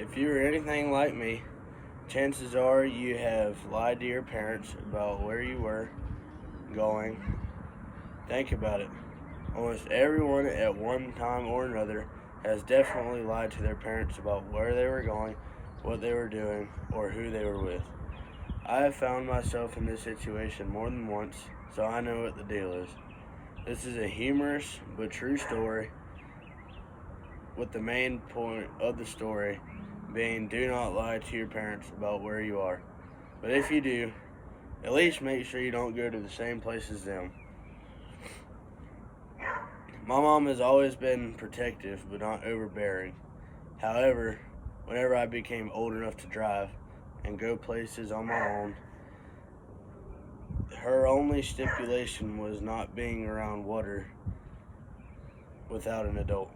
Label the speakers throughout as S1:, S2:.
S1: If you're anything like me, chances are you have lied to your parents about where you were going. Think about it. Almost everyone at one time or another has definitely lied to their parents about where they were going, what they were doing, or who they were with. I have found myself in this situation more than once, so I know what the deal is. This is a humorous but true story, with the main point of the story being do not lie to your parents about where you are. But if you do, at least make sure you don't go to the same place as them. My mom has always been protective but not overbearing. However, whenever I became old enough to drive and go places on my own, her only stipulation was not being around water without an adult.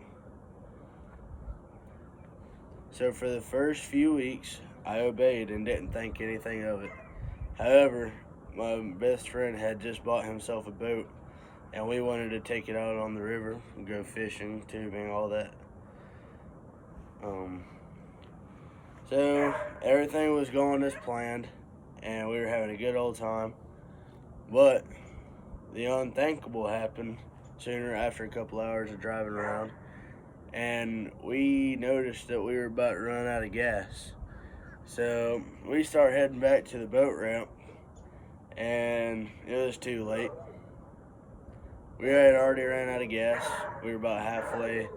S1: So for the first few weeks, I obeyed and didn't think anything of it. However, my best friend had just bought himself a boat, and we wanted to take it out on the river and go fishing, tubing, all that. So everything was going as planned, and we were having a good old time. But the unthinkable happened sooner after a couple hours of driving around, and we noticed that we were about to run out of gas. So we start heading back to the boat ramp, and it was too late. We had already ran out of gas. We were about halfway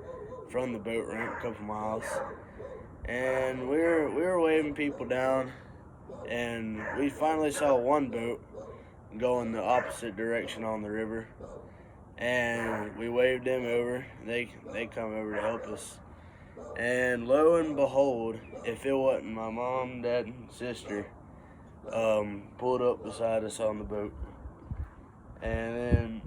S1: from the boat ramp, a couple miles, and we were waving people down, and we finally saw one boat going the opposite direction on the river, and we waved them over. They come over to help us, and lo and behold, if it wasn't my mom, dad, and sister, pulled up beside us on the boat, and then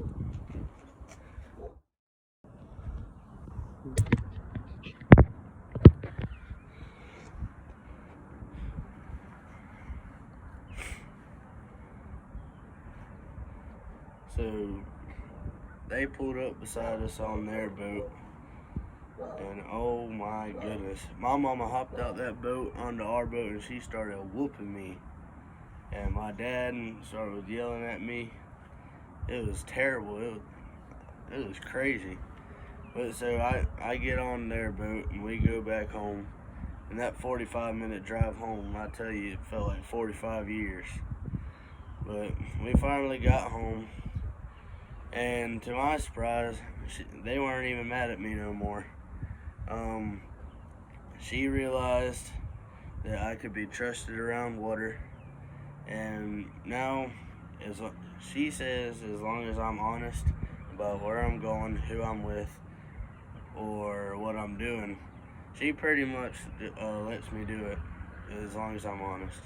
S1: so they pulled up beside us on their boat, and oh my goodness, my mama hopped out that boat onto our boat, and she started whooping me, and my dad started yelling at me. It was terrible. It was crazy. But so I get on their boat, and we go back home, and that 45-minute drive home, I tell you, it felt like 45 years. But we finally got home, and to my surprise, they weren't even mad at me no more. She realized that I could be trusted around water, and now, she says, as long as I'm honest about where I'm going, who I'm with, or what I'm doing, she pretty much lets me do it as long as I'm honest.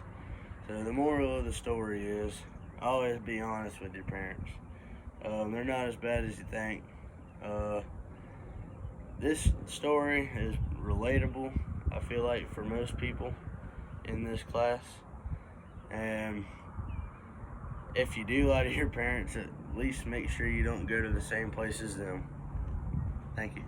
S1: So the moral of the story is always be honest with your parents. They're not as bad as you think. This story is relatable, I feel like, for most people in this class. And if you do lie to your parents, at least make sure you don't go to the same place as them. Thank you.